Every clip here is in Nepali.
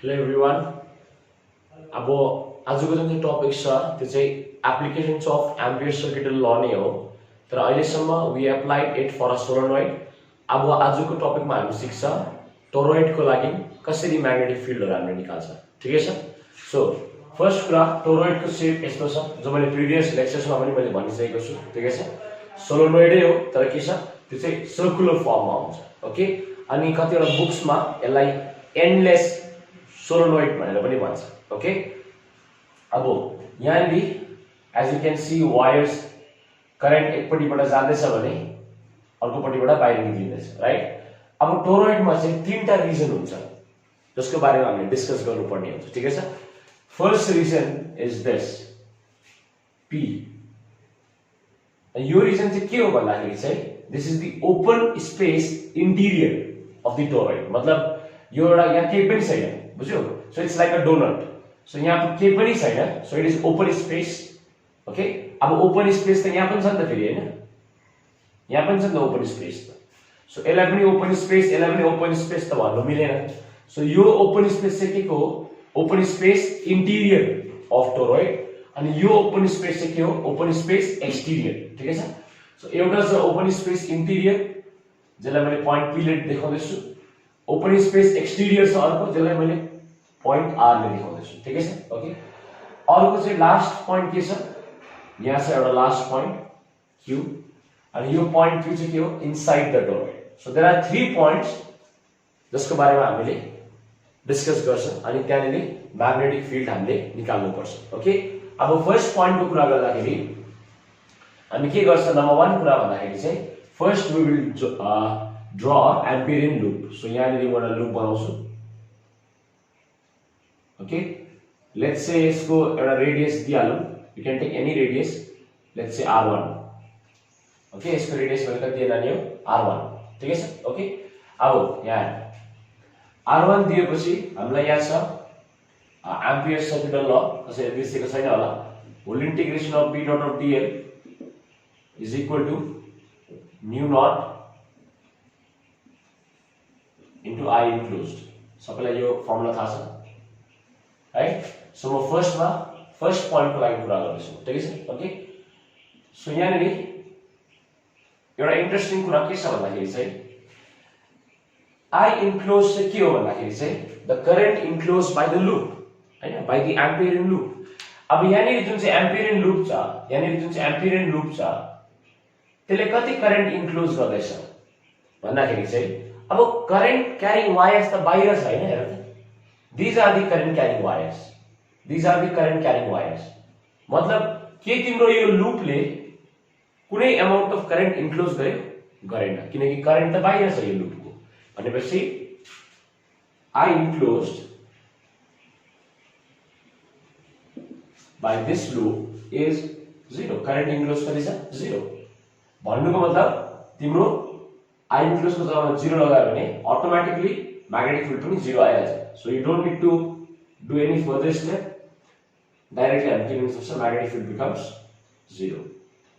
Hello everyone. अब आजको जुन चाहिँ टपिक छ त्यो चाहिँ एप्लिकेशन्स अफ एम्पियर सर्किटल ल नै हो। तर अहिलेसम्म we applied it for a solenoid. अब आजको टपिकमा हामी सिक्छ टोरोइडको लागि कसरी म्याग्नेटिक फिल्डहरु हामीले निकाल्छ। ठिकै छ। सो फर्स्ट कुरा टोरोइडको शेप यस्तो छ जो मैले प्रिभियस लेक्चर्समा पनि मैले भनिसकेको छु। ठिकै छ। सोलेनोइडै हो तर के छ त्यो चाहिँ सर्कुलर फर्ममा हुन्छ। ओके। अनि कतिवटा बुक्समा यसलाई एन्डलेस सोलेनोइड भनेर पनि भन्छ। ओके। अब यहाँनिर as you can see wires current एकपट्टिबाट जाँदैछ भने अर्कोपट्टिबाट बाहिर निक्लिँदैछ, राइट। अब टोरोइडमा चाहिँ तीनटा रिजन हुन्छ जसको बारेमा हामीले डिस्कस गर्नुपर्ने हुन्छ। ठिकै छ। First reason is this P. यो रिजन चाहिँ के हो भन्दाखेरि चाहिँ this is the open space interior of the toroid. मतलब यो एउटा यहाँ केही पनि छैन, बुझ्यो। So it's like a doughnut. So यहाँ केही पनि छैन, so it is open space. Okay. अब ओपन स्पेस त यहाँ पनि छ नि त फेरि, हैन? यहाँ पनि छ नि त ओपन स्पेस त। सो यसलाई पनि ओपन स्पेस, यसलाई पनि ओपन स्पेस त भन्नु मिलेन। सो यो ओपन स्पेस चाहिँ के को हो? Open space interior of toroid. अनि यो ओपन स्पेस चाहिँ के हो? Open space exterior. ठिकै छ। सो एउटा छ ओपन स्पेस इन्टिरियर जसलाई मैले पॉइन्ट पी ले देखाउँदैछु। ओपन स्पेस एक्सटिरियर छ अर्को जसलाई मैले पॉइन्ट आर ले देखाउँदैछु। ठिकै छ। ओके। अर्को चाहिँ लास्ट पॉइन्ट के छ? यहाँ छ एउटा लास्ट पॉइन्ट क्यू। अनि यो पॉइन्ट क्यू चाहिँ के हो? Inside the toroid. So there are 3 points जसको बारेमा हामीले डिस्कस गर्छौं। अनि त्यहाँनिर म्याग्नेटिक फिल्ड हामीले निकाल्नु पर्छ। ओके। अब फर्स्ट पॉइन्टको कुरा गर्दाखेरि हामी के गर्छ? नम्बर 1 कुरा भन्दाखेरि चाहिँ first we will draw Amperian loop. So यहाँनिर म एउटा लूप बनाउँछु। ओके। लेट्स से इसको एउटा रेडियस दिइहालौं। You can take any radius. Let's say r1। Okay. यसको रेडियस भनेको कति दिएन नि हो? r1। ठिकै छ। ओके। अब यहाँ r1 दिएपछि हामीलाई यहाँ छ एम्पियर सर्किटल ल। कसैले बिर्सेको छैन होला। Whole integration of b dot of dl is equal to mu naught into I enclosed. सबैलाई यो फर्मुला थाहा छ, राइट। सो म फर्स्ट पॉइन्ट को लागि कुरा गर्दैछु। ठिकै छ। ओके। सो यहाँनिर एउटा इन्ट्रेस्टिङ कुरा के छ भन्दाखेरि चाहिँ I इन्क्लोज चाहिँ के हो भन्दाखेरि चाहिँ the current enclose by the loop, हैन, बाइ द एम्पियरियन लूप। अब यहाँनिर जुन चाहिँ एम्पियरियन लूप छ, यहाँनिर जुन चाहिँ एम्पियरियन लूप छ त्यसले कति करेन्ट इन्क्लोज गर्दैछ भन्दाखेरि चाहिँ अब करेन्ट क्यारिङ वायर्स त बाहिर छ, हैन? हेर त। These are the current carrying wires. These are the current carrying wires. मतलब के तिम्रो यो लूपले कुनै अमाउन्ट अफ करेन्ट इन्क्लोज गर्यो? गरेन, किनकि करेन्ट त बाहिर छ यो लूपको। भनेपछि I enclosed by this loop is 0. Current enclose कति छ? 0। भन्नुको मतलब तिम्रो I enclosed को जग्गामा 0 लगायो भने अटोमेटिकली magnetic field पनि 0 आइहाल्छ। So you don't need to do any further step. Directly I'm giving such a magnetic field becomes 0.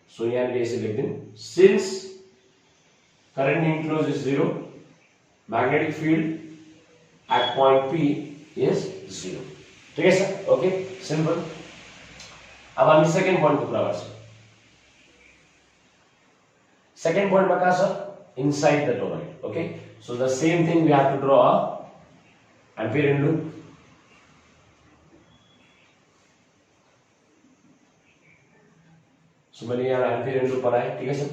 So here we say like this. Since current enclosed is 0, magnetic field at point P is 0. ठीक है सर? Okay, simple. अब हम second point को कुरा गर्छौं। Second point में कहाँ छ? Inside the toroid. Okay. So the same thing we have to draw a Amperian loop. So मैंने यहाँ एम्पियरियन लूप बनाया। ठीक है सर।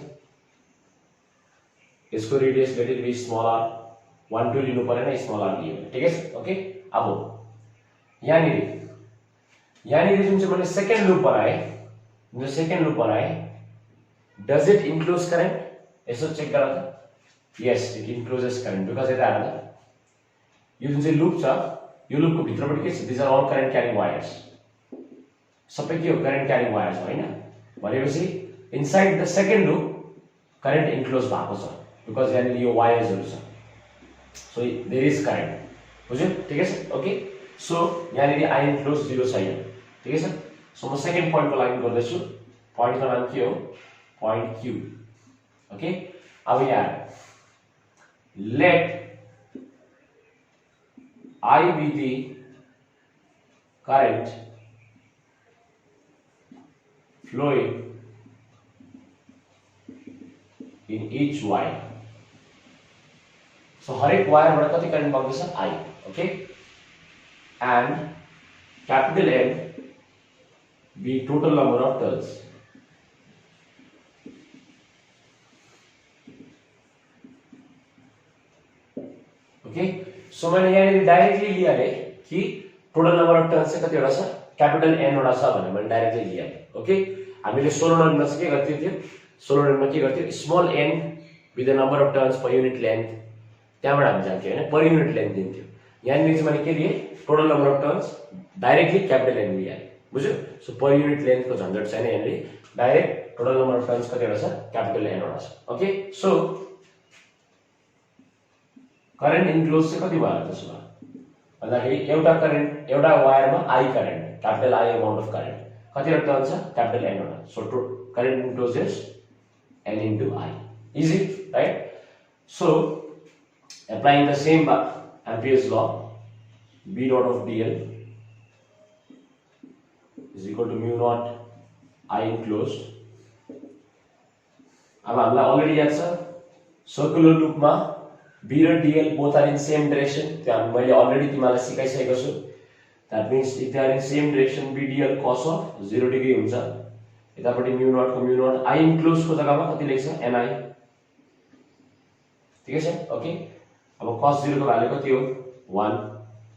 इसको radius let it be small r, 1 2 लिनु परेन, स्मॉल r लियो। ठीक है सर। ओके। अब यहाँनिर जुन चाहिँ मैले सेकेन्ड लूप बनाए, जुन सेकेन्ड लूप बनाए, डज इट इन्क्लोज करेन्ट? यसो चेक गर त। यस, इट इन्क्लोजेस करेन्ट बिकज यता हेर्दा यो जुन चाहिँ लूप छ यो लूपको भित्रबाट के छ? This are all current carrying wires. सबै के हो? करेन्ट क्यारिङ वायर्स हो, हैन? भनेपछि inside the second loop current enclose भएको छ बिकज यहाँनिर यो वायर्सहरु छ। So there is current. बुझ्यो? ठिकै छ। ओके। सो यहाँनिर I इन्क्लोज 0 छैन। ठिकै छ। सो म सेकेन्ड पोइन्टको लागि गर्दैछु। पोइन्टको नाम के हो? Point Q। ओके। अब यहाँ let I be the current flowing in each wire. So हरेक वायर बाट कति current बग्दैछ I, okay? And capital N be total number of turns. Okay? So मैंने यहाँ डाइरेक्टली लिया है कि टोटल नंबर अफ टर्न्स चाहिँ कतिवटा छ क्यापिटल एन वटा छ भनेर मैले डाइरेक्टली लिया है. ओके? हामीले सोलोनोइडमा चाहिँ के गर्थ्यौ त्यो सोलोनोइडमा के गर्थ्यौ small n with the number of turns per unit length त्यहाँबाट हामी जान्थ्यौ हैन पर युनिट लेन्थ दिन्थ्यो. यहाँ चाहिँ मैले के लिए total number of turns directly capital n लिया है. बुझ्यो? सो पर युनिट लेन्थ को झन्झट छैन यहाँले direct total number of turns कतिवटा छ क्यापिटल एन वटा छ. ओके? सो करंट इन्क्लोज चाहिँ कति भयो त्यसमा भन्दाखेरि एउटा करंट एउटा वायरमा I current capital I amount of current कतिवटा टर्न छ क्यापिटल एन वटा. So current enclose is n into I. Easy, right? So applying the same Ampere's law, B dot of dl is equal to mu naught I enclosed. अब हामीलाई अलरेडी याद छ सर्कुलर लुपमा B र dl both are in same direction. त्यो मैले अलरेडी तिमीलाई सिकाइसकेको छु. That means if they are in same direction B dl cos of 0 degree हुन्छ. यतापट्टि म्यू नॉट को म्यू नॉट I enclosed को जग्गामा कति लेख्छ ni. ठिकै छ? ओके? अब cos 0 को भ्यालु कति हो 1.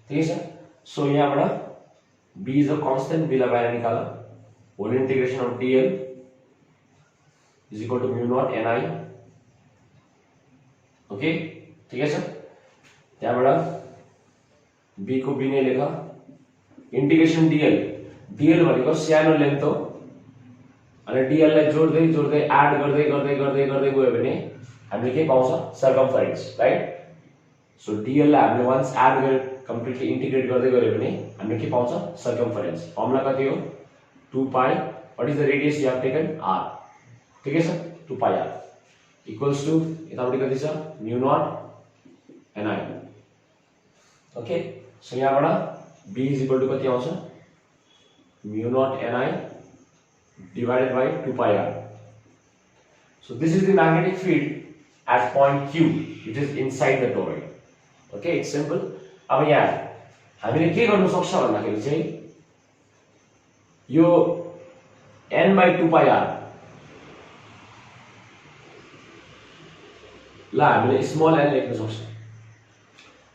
ठिकै छ? सो यहाँबाट b is a constant, b लाई बाहिर निकाल. Whole integration of dl is equal to mu naught ni. Okay? ठिकै छ? त्यहाँबाट b को b नै लेख. इंटीग्रेशन dl भनेको सानो लेन्थ हो अनि dl लाई जोड्दै जोड्दै एड गर्दै गर्दै गर्दै गर्दै गयो भने हामीले के पाउँछ सर्कमफरेन्स, राइट? सो dl लाई हामीले वन्स एड गरेर कम्प्लिटली इंटीग्रेट गर्दै गयो भने हामीले के पाउँछ सर्कमफरेन्स. फर्मुला कति हो 2 pi what is the radius you have taken r. ठीक है sir 2 pi r equals to यतापट्टि कति छ mu naught ni. Okay? So यहाँबाट b इज इक्वल टु कति आउँछ mu naught ni divided by 2 pi r. So this is the magnetic field at point Q, which is inside the toroid. Okay, it's simple. अब यहाँ हामीले के गर्न सक्छ भन्दाखेरि चाहिँ यो n by 2 pi r ला हामीले स्मल n लेख्न सक्छ.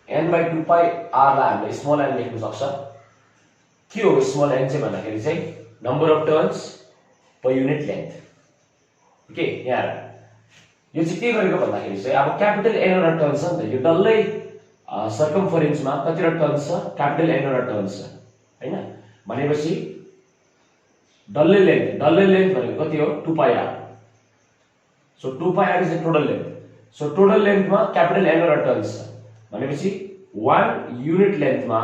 n by 2 pi r ला हामीले स्मल n लेख्न सक्छ. के हो स्मल n चाहिँ भन्दाखेरि चाहिँ number of turns per unit length. Okay? यहाँ यो चाहिँ के गरेको भन्दाखेरि चाहिँ अब क्यापिटल n वटा टर्न्स छ नि त यो डल्लै सर्कमफरेन्समा कतिवटा टर्न्स छ क्यापिटल n वटा टर्न्स छ हैन. भनेपछि डल्लै लेन्थ भनेको कति हो 2 pi r. So 2 pi r is the total length. So total लेन्थमा क्यापिटल n वटा टर्न्स छ भनेपछि 1 युनिट लेन्थमा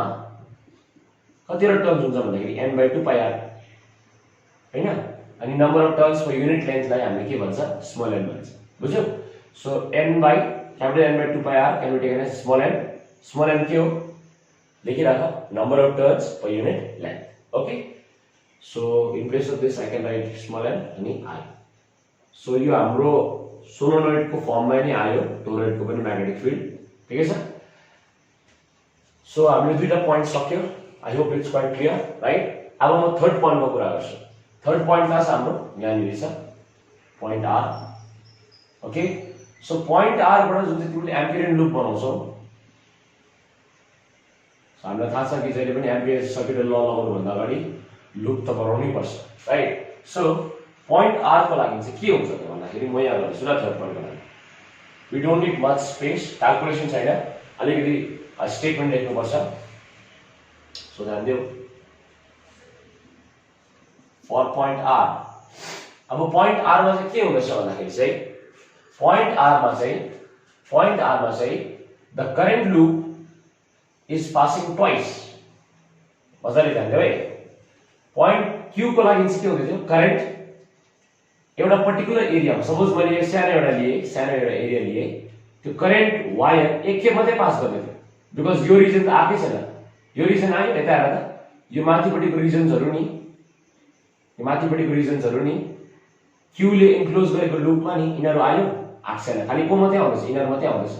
कतिवटा टर्न्स हुन्छ भन्दाखेरि n by 2 पाई r हैन. अनि number of turns per unit length लाई हामीले के भन्छ स्मल n भन्छ. बुझ्यौ? So n by capital N by 2 pi r can be taken as small n. Small n के हो लेखिराख number of turns per unit length. Okay? So in place of this I can write small n अनि I. सो यो हाम्रो सोलोनोइड को फर्ममा नै आयो टोरोइड को पनि म्याग्नेटिक फिल्ड. ठिकै छ? सो हामीले दुईटा प्वाइन्ट सक्यो. I hope it's quite clear, right? अब म थर्ड प्वाइन्टको कुरा गर्छु. थर्ड पॉइंट का हाम्रो यहाँनिर छ point r. Okay? So point r बाट जुन चाहिँ तिमीले एम्पिरियन लुप बनाउँछौ हामीलाई थाहा छ कि जहिले पनि एम्पियर सर्किट ल लगाउनु भन्दा अगाडि लुप त बनाउनै पर्छ, राइट? सो पॉइंट r को लागि चाहिँ के हुन्छ त भन्दाखेरि म यहाँ गर्छु ल थर्ड पॉइन्टको लागि. We don't need much space, calculation छैन, अलिकति स्टेटमेन्ट लेख्नु पर्छ. सो ध्यान देऊ फर पॉइंट r. अब पॉइंट r मा चाहिँ के हुँदैछ भन्दाखेरि चाहिँ पॉइंट r मा चाहिँ the current loop is passing twice. मजाले ध्यान देऊ है. पॉइंट q को लागि चाहिँ के हुँदै थियो करेन्ट एउटा पर्टिकुलर एरियामा सपोज मैले यो सानो एउटा एरिया लिए त्यो करेन्ट वायर एक खेप मात्रै पास गर्ने थियो बिकज यो रिजन त आकै छैन. यो रिजन आयो यता हेर त यो माथिपट्टिको रिजन्सहरु नि Q ले इन्क्लोज गरेको लुपमा नि यिनीहरु आयो आएको छैन, खाली को मात्रै आउँदैछ, यिनीहरु मात्रै आउँदैछ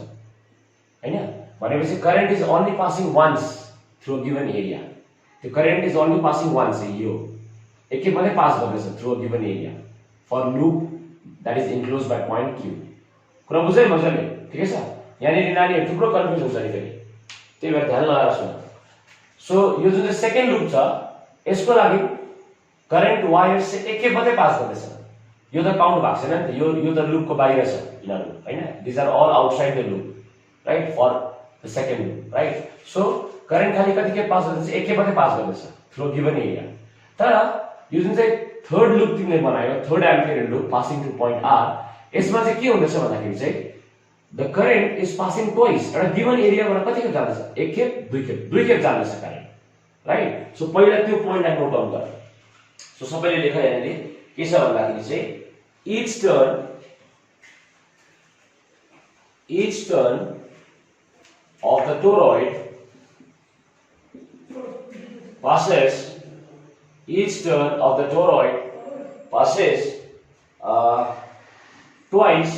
हैन। भनेपछि current is only passing once through a given area. त्यो current is only passing once, यो एकखेप मात्रै पास गर्दैछ through a given area for loop that is enclose by point Q। कुरा बुझ्दै मजाले, ठिकै छ। यहाँनिर नानीहरु थुप्रो कन्फ्युज हुन्छ नि फेरि, त्यही भएर ध्यान लगाएर सुन। सो यो जुन चाहिँ सेकेन्ड लुप छ यसको लागि करन्ट वायर से एकखेप मात्रै पास गर्दैछ, यो त काउन्ट भएको छैन नि त, यो त लुपको बाहिर छ यिनीहरु हैन। This are all outside the loop right for the second loop right. So current खाली कतिखेप पास गर्दैछ, एकखेप मात्रै पास गर्दैछ थ्रु गिवन एरिया। तर यो जुन चाहिँ थर्ड लुप तिमीले बनायो, third ampere loop passing two point R, यसमा चाहिँ के हुँदैछ भन्दाखेरि चाहिँ the current is passing twice, एउटा गिवन एरियाबाट कतिखेप जाँदैछ, एकखेप दुई खेप जाँदैछ करन्ट राइट। सो पहिला त्यो पोइन्टलाई नोट डाउन गर। सो सबैले लेख यहाँनिर के छ भन्दाखेरि चाहिँ each turn of the toroid passes twice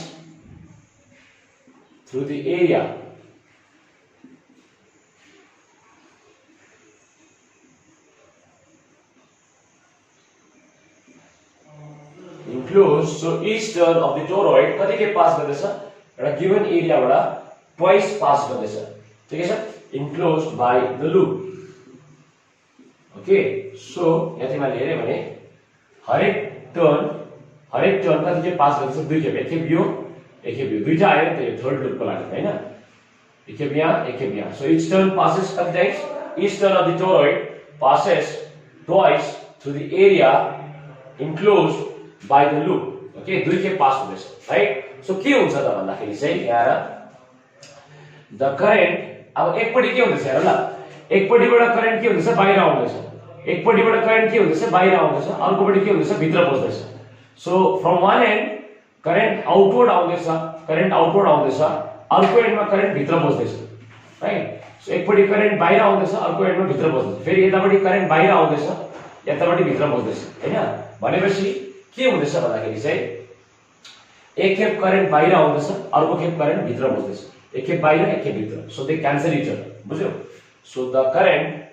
through the area enclosed. So each turn of the toroid कति के पास गर्दैछ, एउटा गिवन एरियाबाट ट्वाइस पास गर्दैछ, ठिकै छ, enclosed by the loop। Okay, so यहाँ तिमीले हेर्यो भने हरेक टर्न कति के पास गर्दैछ, दुई खेप, एकखेप यो दुईटा आयो नि त यो थर्ड लुपको लागि हैन, एकखेप यहाँ। सो each turn passes कति times, each turn of the toroid passes twice through the area enclosed by the loop। Okay, दुई खेप पास हुँदैछ राइट। सो के हुन्छ त भन्दाखेरि चाहिँ यहाँ द करन्ट अब एकपट्टि के हुँदैछ हेर ल, एकपट्टिबाट करन्ट के हुँदैछ, बाहिर आउँदैछ, एकपट्टिबाट करन्ट के हुँदैछ, बाहिर आउँदैछ, अर्कोपट्टि के हुँदैछ, भित्र पस्दैछ। So from one end current outward आउँदैछ, अर्को एन्डमा करन्ट भित्र पस्दैछ राइट। सो एकपट्टि करन्ट बाहिर आउँदैछ, अर्को एन्डमा भित्र पस्दैछ, फेरि यतापट्टि करन्ट बाहिर आउँदैछ, यतापट्टि भित्र पस्दैछ हैन। भनेपछि के हुँदैछ भन्दाखेरि चाहिँ एक खेप करन्ट बाहिर आउँदैछ, अर्को खेप करन्ट भित्र पस्दैछ, एक खेप बाहिर एक खेप भित्र, so they cancel each other, बुझ्यौ। सो द करन्ट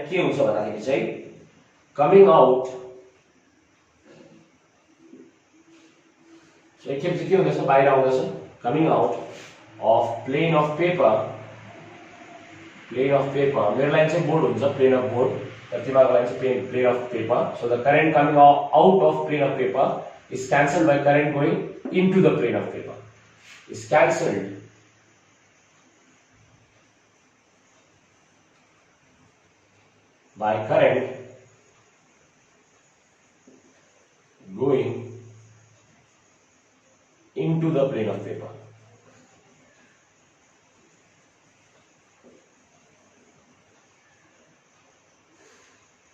के हुन्छ भन्दाखेरि चाहिँ कमिङ आउट, सो एक खेप चाहिँ के हुँदैछ, बाहिर आउँदैछ, coming out of plane of paper, मेरो लाइन चाहिँ बोर्ड हुन्छ, प्लेन अफ बोर्ड, तर तिमीहरूको लाइन चाहिँ plane of paper. So the current coming out of plane of paper is cancelled by current going into the plane of paper, is cancelled by current going into the plane of paper।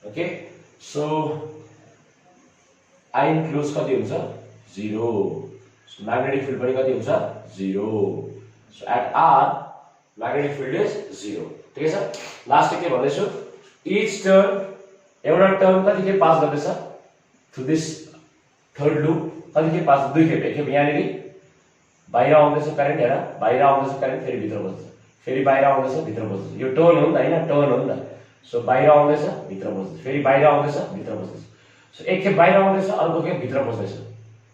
Okay, so I enclosed कति हुन्छ, 0। सो म्याग्नेटिक फिल्ड पनि कति हुन्छ, 0। So at R magnetic field is 0, ठिकै छ। लास्ट के भन्दैछु, each turn एउटा टर्न कति के पास गर्दैछ थ्रु दिस थर्ड लुप, कति के पास, दुई खेप, एकखेप यहाँनिर बाहिर आउँदैछ करन्ट, हेर बाहिर आउँदैछ करन्ट, फेरि भित्र पस्दैछ, फेरि बाहिर आउँदैछ, भित्र पस्दैछ, यो टर्न हो नि त हैन, टर्न हो नि त। सो बाहिर आउँदैछ, भित्र पस्दैछ, फेरि बाहिर आउँदैछ, भित्र पस्दैछ, सो एक खेप बाहिर आउँदैछ, अर्को खेप भित्र पस्दैछ,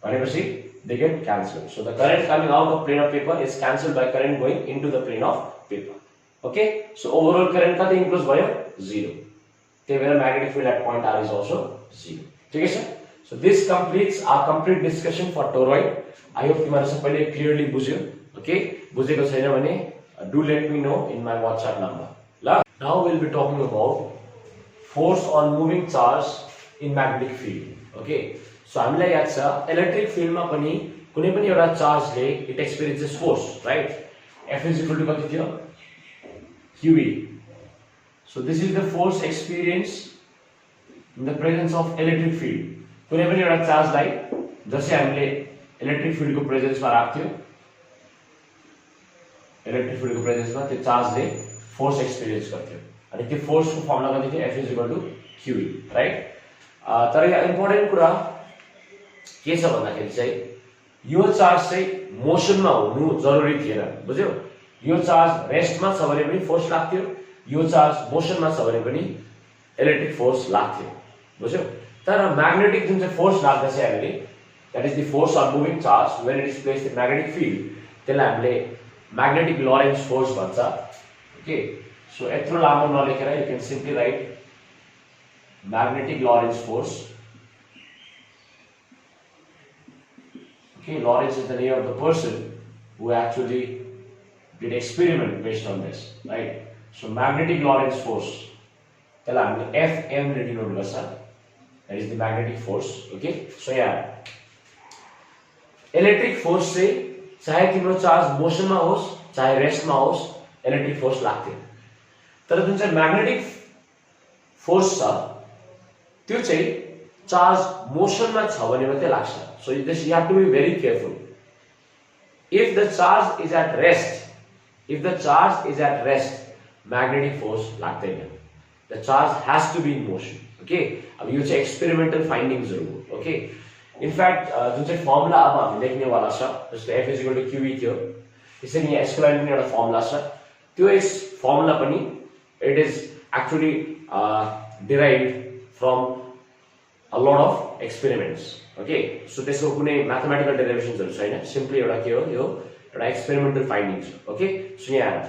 भनेपछि they get cancelled। So the current coming out of plane of paper is cancelled by current going into the plane of paper। Okay, so overall current कति इन्क्लोज भयो, 0। त्यही भएर magnetic field at point R is also 0, ठिकै छ। So this completes our complete discussion for toroid। I hope तिमीहरु सबैले क्लियरली बुझ्यो। ओके, बुझेको छैन भने do let me know in my WhatsApp number ल। Now we'll be talking about force on moving charge in magnetic field। Okay, so हामीलाई याद छ इलेक्ट्रिक फिल्डमा पनि कुनै पनि एउटा चार्जले it experiences force right. F is equal to कति थियो, QE। So this is the force experience in the presence of electric field. कुनै पनि एउटा चार्जलाई जसै हामीले इलेक्ट्रिक फिल्डको प्रेजेन्समा राख्थ्यो इलेक्ट्रिक फिल्डको प्रेजेन्समा त्यो चार्जले फोर्स एक्सपिरियन्स गर्थ्यो अनि त्यो फोर्सको फर्मुला कति थियो F = QE राइट तर यहाँ इम्पोर्टेन्ट कुरा के छ भन्दाखेरि चाहिँ यो चार्ज चाहिँ मोसनमा हुनु जरुरी थिएन बुझ्यौ यो चार्ज रेस्टमा छ भने पनि फोर्स लाग्थ्यो यो चार्ज मोसनमा छ भने पनि इलेक्ट्रिक फोर्स लाग्थ्यो बुझ्यौ तर म्याग्नेटिक जुन चाहिँ फोर्स लाग्दछ हामीले that is the force on moving charge when it is placed in magnetic field त्यसलाई हामीले म्याग्नेटिक लरेन्ज फोर्स भन्छ ओके सो यत्रो लामो नलेखेर you can simply write magnetic Lorentz force. Okay, Lorentz is the name of the person who actually did experiment based on this, right? So magnetic Lorentz force. Tell me Fm denote garcha. That is the magnetic force. Okay. So yeah, electric force से चाहे तिम्रो चार्ज मोशन में होस् चाहे रेस्ट में होस् इलेक्ट्रिक फोर्स लाग्थ्यो तर जुन चाहिँ म्याग्नेटिक फोर्स छ त्यो चाहिँ चार्ज मोसनमा छ भने मात्रै लाग्छ so this you have to be very careful if the charge is at rest magnetic force लाग्दैन the charge has to be in motion okay अब यो चाहिँ एक्सपेरिमेन्टल फाइन्डिङ्सहरु हो ओके इनफ्याक्ट जुन चाहिँ फर्मुला अब हामी लेख्नेवाला छ जस्तो F = QE थियो त्यसैले यहाँ यसको लागि पनि एउटा फर्मुला छ त्यो यस फर्मुला पनि it is actually derived from a lot of experiments okay so त्यसको कुनै mathematical derivations हरु छैन सिम्पली एउटा के हो यो एउटा experimental findings okay so यहाँ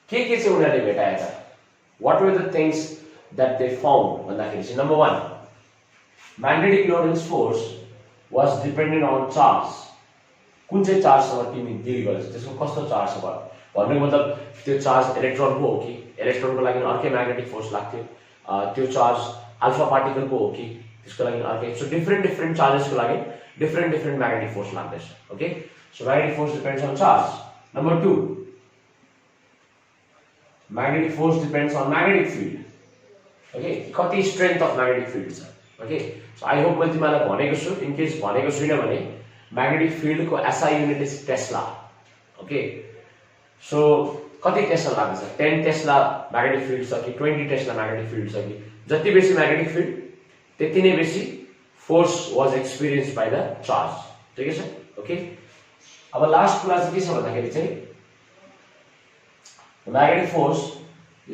के चाहिँ उनीहरुले भेटाए त what were the things that they found भन्दाखेरि चाहिँ number 1 magnetic Lorentz force was dependent on charge कुन चाहिँ चार्जसँग तिमी डिल गर्छौ त्यसको कस्तो चार्ज छ भन्नुको मतलब त्यो चार्ज इलेक्ट्रोनको हो कि इलेक्ट्रोनको लागि अर्कै म्याग्नेटिक फोर्स लाग्थ्यो त्यो चार्ज अल्फा पार्टिकलको हो कि त्यसको लागि अर्कै सो डिफरेंट चार्जेसको लागि डिफरेंट म्याग्नेटिक फोर्स लाग्दैछ okay so magnetic force depends on charge number 2 magnetic force depends on magnetic field okay कति स्ट्रेंथ अफ म्याग्नेटिक फिल्ड छ ओके सो आई होप मैले तिमीलाई भनेको छु इन केस भनेको छैन भने म्याग्नेटिक फिल्डको SI unit is tesla okay so कति टेस्ला लाग्छ 10 टेस्ला म्याग्नेटिक फिल्ड छ कि 20 टेस्ला म्याग्नेटिक फिल्ड छ कि जति बेसी म्याग्नेटिक फिल्ड त्यति नै बेसी force was experienced by the charge ठीक छ ओके अब लास्ट कुरा चाहिँ के छ भन्दाखेरि चाहिँ magnetic force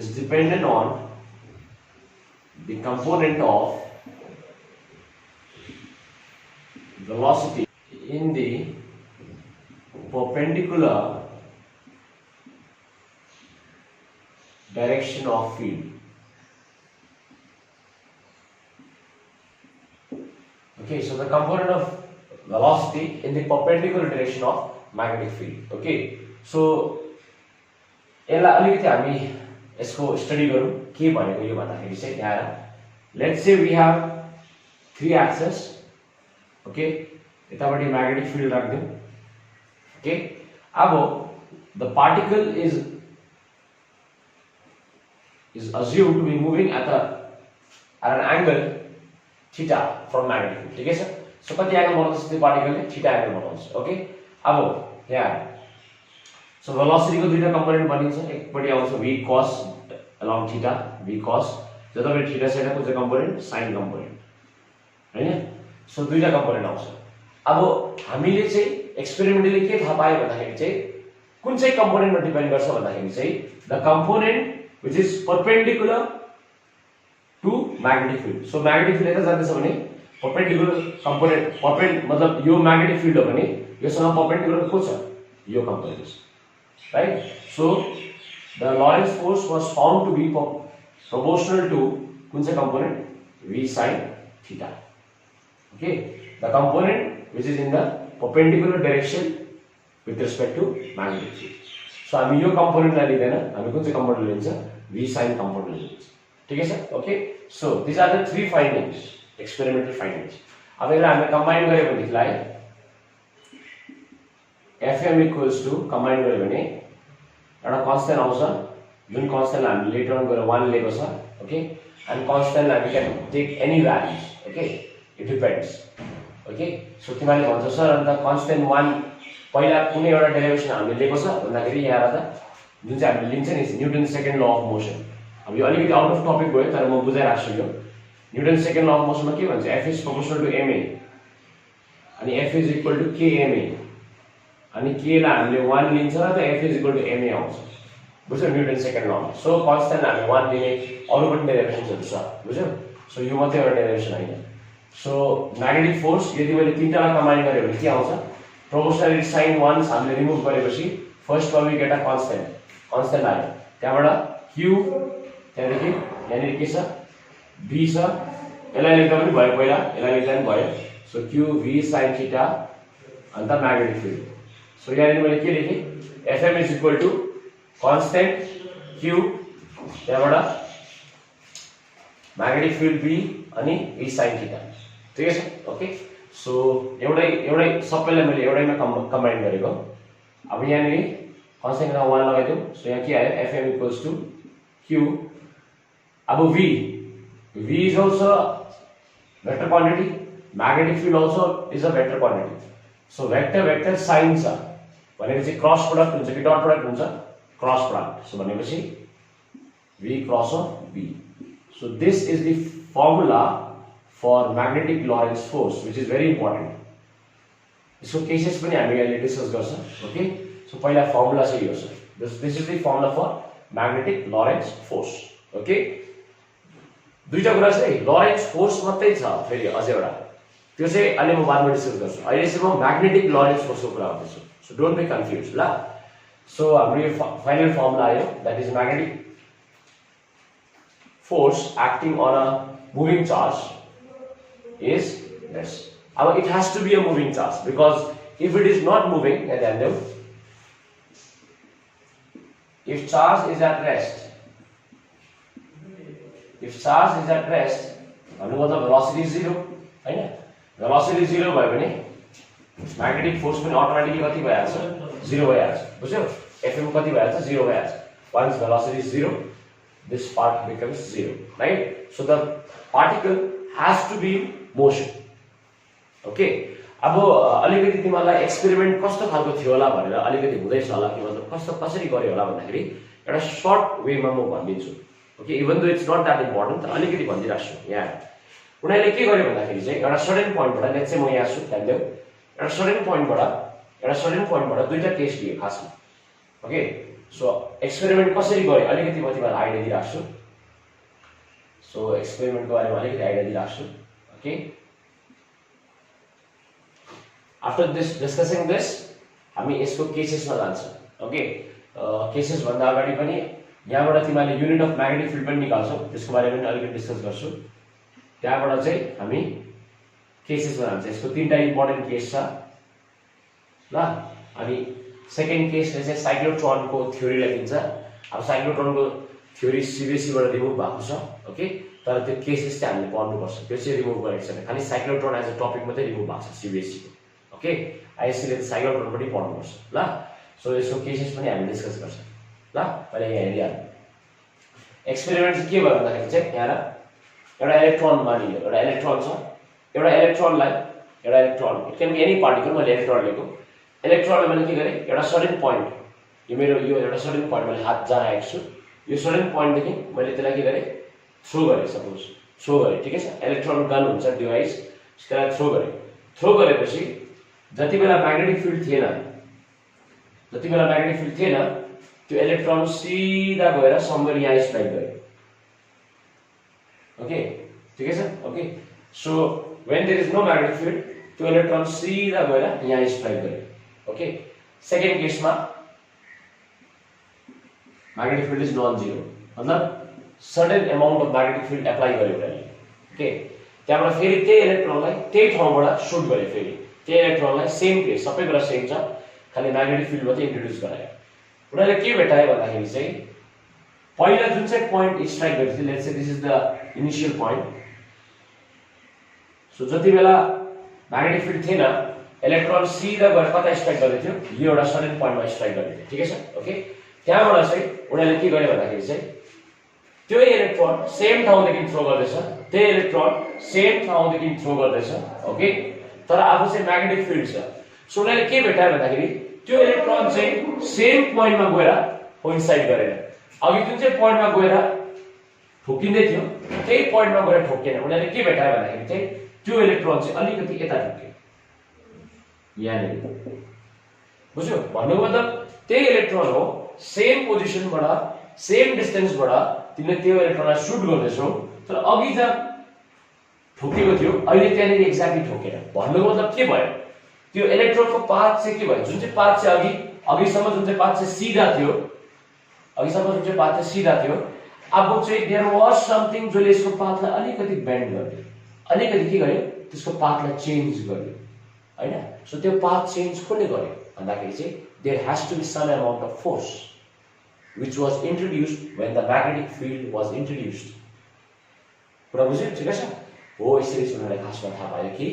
is dependent on the component of velocity in the perpendicular direction of field okay so the component of velocity in the perpendicular direction of magnetic field okay so यसलाई अलिकति हामी यसको स्टडी गरौँ के भनेको यो भन्दाखेरि चाहिँ यहाँ let's say we have 3 axes okay यतापट्टि म्याग्नेटिक फिल्ड राख्दियौ ओके अब the particle is assumed to be moving at an angle theta from magnetic field ठीक है सो कति एंगल बनाउँछ त्यो पार्टिकलले थीटा एंगल बनाउँछ ओके अब यहाँ सो वेलोसिटी को दुईटा कम्पोनेन्ट बनिन्छ एकपटि आउँछ v cos along theta v cos जतापट्टि थीटा छैन कुन चाहिँ कम्पोनेन्ट sin कम्पोनेन्ट हैन सो दुईटा कम्पोनेन्ट आउँछ अब हामीले चाहिँ एक्सपेरिमेन्टली के थाहा पाए भन्दाखेरि चाहिँ कुन चाहिँ कम्पोनेन्टमा डिपेन्ड गर्छ भन्दाखेरि चाहिँ the component which is perpendicular to magnetic field so magnetic field यता जाँदैछ भने perpendicular component मतलब यो magnetic field हो भने योसँग perpendicular को छ यो component right so the Lorentz force was found to be proportional to कुन चाहिँ component v sin theta okay the component which is in the perpendicular direction with respect to magnetic field so हामी यो component लाई लिदैन हामी कुन चाहिँ component लिन्छ v sin component लिन्छ ठीक है sir okay so these are the 3 findings experimental findings अब यसलाई हामी कम्बाइन गरे भनेदेखिलाई Fm equals to कम्बाइन गरे भने एउटा कन्स्टेन्ट आउँछ जुन कन्स्टेन्ट हामी लेटर अन गरेर 1 लिएको छ ओके एन्ड कन्स्टेन्ट हामी can take any values okay it depends okay so तिमीले भन्छौ सर अन्त कन्स्टेन्ट 1 पहिला कुनै एउटा डेरिभेसन हामीले लिएको छ भन्दाखेरि यहाँ राख्दा जुन चाहिँ हामीले लिन्छ नि newton second law of motion. अब यो अलिकति आउट अफ टपिक भयो तर म बुझाइराख्छु यो। न्युटन सेकेन्ड ल अफ मोसनमा के भन्छ F is proportional to ma अनि F is equal to kma अनि k लाई हामीले 1 लिन्छ र त F is equal to ma आउँछ। बुझ्यो न्युटन सेकेन्ड लमा। सो कन्स्ट्यान्ट हामी 1 लिने अरु पनि डेरिभेसन्सहरु छ बुझ्यो। सो यो मात्रै एउटा डेरिभेसन हैन। सो म्याग्नेटिक फोर्स यदि मैले तीनटालाई कम्बाइन गरे भने के आउँछ प्रोपोर्सनलिटी साइन 1 हामीले रिमुभ गरेपछि फर्स्ट मा वी गेट अ कन्स्ट्यान्ट आयो। त्यहाँबाट q त्यहाँदेखि यहाँनिर के छ v छ यसलाई लेख्दा पनि भयो पहिला यसलाई लेख्दा पनि भयो। So q v sin theta अन्त म्याग्नेटिक फिल्ड। सो यहाँनिर मैले के लेखे Fm is equal to constant q त्यहाँबाट म्याग्नेटिक फिल्ड v अनि v sin थीटा। ठीक है ओके। सो एउटै सबैलाई मैले एउटैमा कम्बाइन गरेको। अब यहाँनिर कन्स्ट्यान्टमा 1 लगाइदिउँ। सो यहाँ के आयो Fm इक्वल्स टु q। अब v is also vector quantity, magnetic field also is a vector quantity. So vector sign छ भनेपछि क्रस प्रोडक्ट हुन्छ कि डट प्रोडक्ट हुन्छ क्रस प्रोडक्ट। सो भनेपछि v cross of v। So this is the formula for magnetic Lorentz force which is very important. यसको केसेस पनि हामी अहिले डिस्कस गर्छौं। ओके सो पहिला फर्मुला चाहिँ यो छ। This is the formula for magnetic Lorentz force. Okay दुईटा कुरा चाहिँ लरेन्स फोर्स मात्रै छ फेरि अझै एउटा त्यो चाहिँ अहिले म बादमा डिस्कस गर्छु। अहिले चाहिँ म म्याग्नेटिक लरेन्स फोर्सको कुरा गर्दैछु। सो डोन्ट बी कन्फ्युज ल। सो हाम्रो यो फाइनल फर्मुला आयो that is magnetic force acting on a moving charge is this. अब it has to be a moving charge because if it is not moving ध्यान देऊ if charge is at rest If charge is at rest, भन्नु मतलब velocity is 0 हैन। velocity 0 भयो भने magnetic force पनि अटोमेटिकली कति भइहाल्छ 0 भइहाल्छ। बुझ्यौ Fm कति भइहाल्छ 0 भइहाल्छ। Once velocity is 0 this part becomes 0 right। So the particle has to be in motion। okay अब अलिकति तिमीलाई एक्सपेरिमेन्ट कस्तो खालको थियो होला भनेर अलिकति हुँदैछ होला कि मतलब कसरी गर्यो होला भन्दाखेरि एउटा सर्ट वेमा म भनिदिन्छु। Okay even though it's not that important अलिकति भनिदिराख्छु। यहाँ उनीहरूले के गर्यो भन्दाखेरि चाहिँ एउटा सर्टेन पोइन्टबाट लेट्स से म यहाँ छु ध्यान देऊ एउटा सर्टेन पोइन्टबाट दुईटा केस लिए खासमा। ओके सो एक्सपेरिमेन्ट कसरी गर्यो अलिकति म तिमीलाई आइडिया दिइराख्छु। सो एक्सपेरिमेन्टको बारेमा अलिकति आइडिया दिइराख्छु। Okay after this discussing this हामी यसको केसेसमा जान्छौँ। ओके केसेस भन्दा अगाडि पनि यहाँबाट तिमीले युनिट अफ म्याग्नेटिक फिल्ड पनि निकाल्छौ त्यसको बारेमा पनि अलिकति डिस्कस गर्छु। त्यहाँबाट चाहिँ हामी केसेसमा जान्छौँ। यसको तीनटा इम्पोर्टेन्ट केस छ ल। अनि सेकेन्ड केसले चाहिँ साइक्लोट्रोनको थ्योरीलाई दिन्छ। अब साइक्लोट्रोनको थ्योरी सीबीएसईबाट रिमुभ भएको छ। ओके तर त्यो केसेस चाहिँ हामीले पढ्नुपर्छ त्यो चाहिँ रिमुभ गरेको छैन खाली साइक्लोट्रोन एज अ टपिक मात्रै रिमुभ भएको छ सीबीएसई को। ओके आइएससीले चाहिँ साइक्लोट्रोन पनि पढ्नुपर्छ ल। सो यसको केसेस पनि हामी डिस्कस गर्छौँ ल। पहिले यहाँ हेरिहाल्नु एक्सपेरिमेन्ट चाहिँ के भयो भन्दाखेरि चाहिँ यहाँ एउटा इलेक्ट्रोन मानिलियो एउटा इलेक्ट्रोन छ एउटा electron it can be any particle मैले इलेक्ट्रोन लिएको इलेक्ट्रोनलाई मैले के गरेँ एउटा सर्टेन पोइन्ट यो मेरो यो एउटा सर्टेन पोइन्ट मैले हात जहाँ आएको छु यो सर्टेन पोइन्टदेखि मैले त्यसलाई के गरेँ थ्रो गरेँ सपोज थ्रो गरेँ। ठिकै छ इलेक्ट्रोन गन हुन्छ डिभाइस त्यसलाई थ्रो गरेपछि जति बेला म्याग्नेटिक फिल्ड थिएन त्यो इलेक्ट्रोन सीधा गएर समवेयर यहाँ स्ट्राइक गर्यो। ओके ठिकै छ okay so when there is no magnetic field त्यो इलेक्ट्रोन सीधा गएर यहाँ स्ट्राइक गर्यो। ओके सेकेन्ड केसमा magnetic field is non zero मतलब certain amount of magnetic field apply गर्यो उनीहरूले। ओके त्यहाँबाट फेरि त्यही इलेक्ट्रोनलाई त्यही ठाउँबाट सुट गर्यो फेरि त्यही इलेक्ट्रोनलाई सेम केस सबै कुरा सेम छ खाली म्याग्नेटिक फिल्ड मात्रै इन्ट्रोड्युस गरायो। उनीहरूले के भेटायो भन्दाखेरि चाहिँ पहिला जुन चाहिँ पोइन्ट स्ट्राइक गरेको थियो let's say this is the initial point. So जति बेला म्याग्नेटिक फिल्ड थिएन इलेक्ट्रोन सीधा गएर कता स्ट्राइक गर्दै थियो यो एउटा सर्टेन पोइन्टमा स्ट्राइक गर्दै थियो। ठिकै छ ओके त्यहाँबाट चाहिँ उनीहरूले के गर्यो भन्दाखेरि चाहिँ त्यो इलेक्ट्रोन सेम ठाउँदेखि थ्रो गर्दैछ त्यही इलेक्ट्रोन सेम ठाउँदेखि थ्रो गर्दैछ। ओके तर अब चाहिँ म्याग्नेटिक फिल्ड छ सो उनीहरूले के भेटायो भन्दाखेरि त्यो इलेक्ट्रोन चाहिँ सेम पोइन्टमा गएर कोइन्साइड गरेर अघि जुन चाहिँ पोइन्टमा गएर ठोकिँदै थियो त्यही पोइन्टमा गएर ठोकेन उनीहरूले के भेटायो भन्दाखेरि चाहिँ त्यो इलेक्ट्रोन चाहिँ अलिकति यता ठोक्यो यहाँनिर बुझ्यो भन्नुको मतलब त्यही इलेक्ट्रोन हो सेम पोजिसनबाट सेम डिस्टेन्सबाट तिमीले त्यो इलेक्ट्रोनलाई सुट गर्दैछौ तर अघि जहाँ ठोकेको थियो अहिले त्यहाँनिर एक्ज्याक्टली ठोकेन भन्नुको मतलब के भयो त्यो इलेक्ट्रोनको पाथ चाहिँ के भयो जुन चाहिँ पाथ चाहिँ अघिसम्म जुन चाहिँ पाथ चाहिँ सिधा थियो अघिसम्म जुन चाहिँ पाथ चाहिँ सिधा थियो अब चाहिँ देयर वाज समथिङ जसले यसको पाथलाई अलिकति बेन्ड गर्यो अलिकति के गर्यो त्यसको पाथलाई चेन्ज गर्यो हैन सो त्यो पाथ चेन्ज कसले गर्यो भन्दाखेरि चाहिँ there has to be some amount of force which was introduced when the magnetic field was introduced कुरा बुझ्यो ठिक छ हो यसरी सुनेर खासमा थाहा पायो कि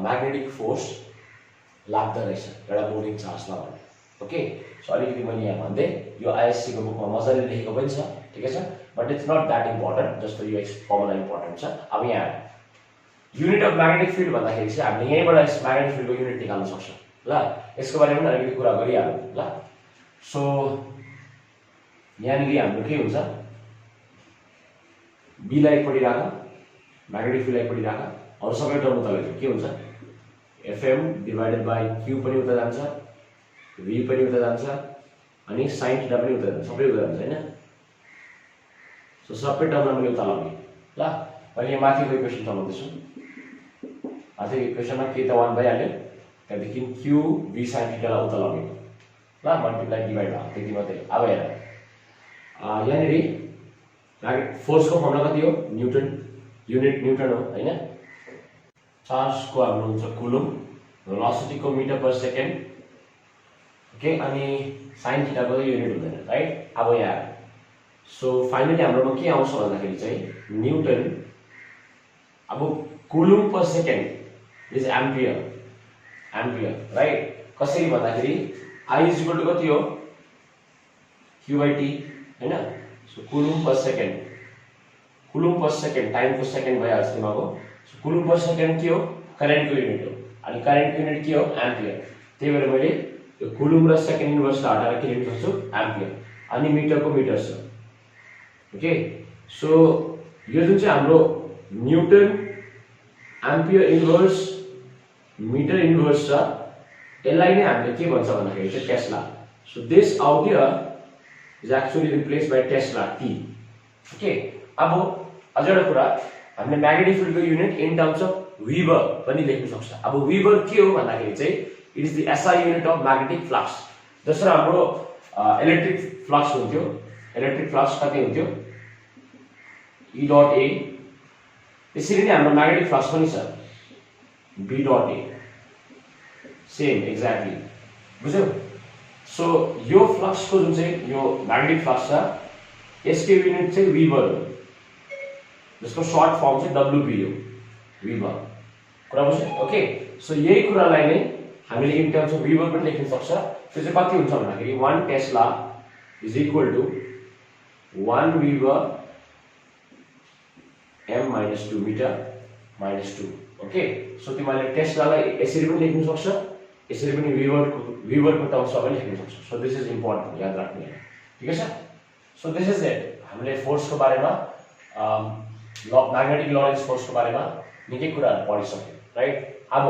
म्याग्नेटिक फोर्स लाग्दो रहेछ एउटा मुभिङ चार्जमा भन्ने ओके सो अलिकति मैले यहाँ भन्दै यो आइएससी को बुकमा मजाले लेखेको पनि छ ठिकै छ but it's not that important जस्तो यो फर्मुला इम्पोर्टेन्ट छ अब यहाँ युनिट अफ म्याग्नेटिक फिल्ड भन्दाखेरि चाहिँ हामीले यहीँबाट यस म्याग्नेटिक फिल्डको युनिट निकाल्न सक्छौँ ल यसको बारेमा पनि अलिकति कुरा गरिहालौँ ल सो यहाँनिर हाम्रो के हुन्छ बीलाई एकपट्टि राख म्याग्नेटिक फिल्डलाई एकपट्टि राख अरू सबै टर्म उता लैजाऊ के हुन्छ एफएम डिभाइडेड बाई क्यू पनि उता जान्छ भी पनि उता जान्छ अनि साइन थीटा पनि उता जान्छ सबै उता जान्छ हैन सो सबै टर्मलाई मैले उता लगे ल मैले यहाँ माथिको इक्वेसन चलाउँदैछु माथिको इक्वेसनमा के त 1 भइहाल्यो त्यहाँदेखि क्यू भी साइन थीटालाई उता लगे ल मल्टिप्लाई डिभाइड भयो त्यति मात्रै अब हेर यहाँनिर फोर्सको फर्मुला कति हो न्युटन युनिट न्युटन हो हैन चार्जको हाम्रो हुन्छ कुलुम भेलोसिटीको मिटर पर सेकेन्ड ओके अनि साइन थीटाको युनिट हुँदैन राइट अब यहाँ सो फाइनली हाम्रोमा के आउँछ भन्दाखेरि चाहिँ न्युटन अब coulomb per second is ampere right कसरी भन्दाखेरि आई इज इक्वल टु कति हो q by t हैन सो कुलुम पर सेकेन्ड टाइमको सेकेन्ड भइहाल्छ तिमीको सो कुलुम पर सेकेन्ड के हो करेन्टको युनिट हो अनि करेन्टको युनिट के हो एम्पियर त्यही भएर मैले यो कुलुम र सेकेन्ड इन्भर्सलाई हटाएर के लेख्न सक्छु एम्पियर अनि मिटरको मिटर छ ओके सो यो जुन चाहिँ हाम्रो newton ampere inverse metre inverse छ यसलाई नै हामीले के भन्छ भन्दाखेरि चाहिँ tesla so this out here is actually replaced by Tesla T. Okay. अब अझ एउटा कुरा हामीले म्याग्नेटिक फिल्डको unit in terms of weber पनि लेख्न सक्छ अब वीबर के हो भन्दाखेरि चाहिँ it is the SI unit of magnetic flux जसरी हाम्रो इलेक्ट्रिक फ्लक्स हुन्थ्यो इलेक्ट्रिक फ्लक्स कति हुन्थ्यो E डट A त्यसरी नै हाम्रो म्याग्नेटिक फ्लक्स पनि छ B dot A same exactly बुझ्यौ सो यो फ्लक्स को जुन चाहिँ यो म्याग्नेटिक फ्लक्स छ यसको युनिट चाहिँ वीबर हो जसको सर्ट फर्म चाहिँ WB हो वीबर कुरा बुझ्यो ओके सो यही कुरालाई नै हामीले इन टर्म्स अफ वीबर पनि लेख्न सक्छ त्यो चाहिँ कति हुन्छ भन्दाखेरि 1 tesla is equal to 1 weber m - 2 metre - 2 okay so तिमीले टेस्लालाई यसरी पनि लेख्न सक्छ यसरी पनि वीबरको टर्म्समा पनि लेख्न सक्छौँ सो दिस इज इम्पोर्टेन्ट याद राख्ने ठिक छ सो दिस इज इट हामीले फोर्सको बारेमा म्याग्नेटिक लरेन्स फोर्सको बारेमा निकै कुराहरू पढिसक्यौँ राइट अब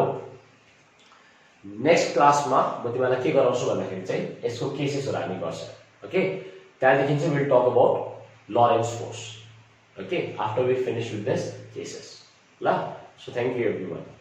नेक्स्ट क्लासमा म तिमीलाई के गराउँछु भन्दाखेरि चाहिँ यसको केसेसहरू हामी गर्छ ओके त्यहाँदेखि चाहिँ will talk about Lorentz force okay after we finish with this cases ल सो थ्याङ्क यू एभ्रीवन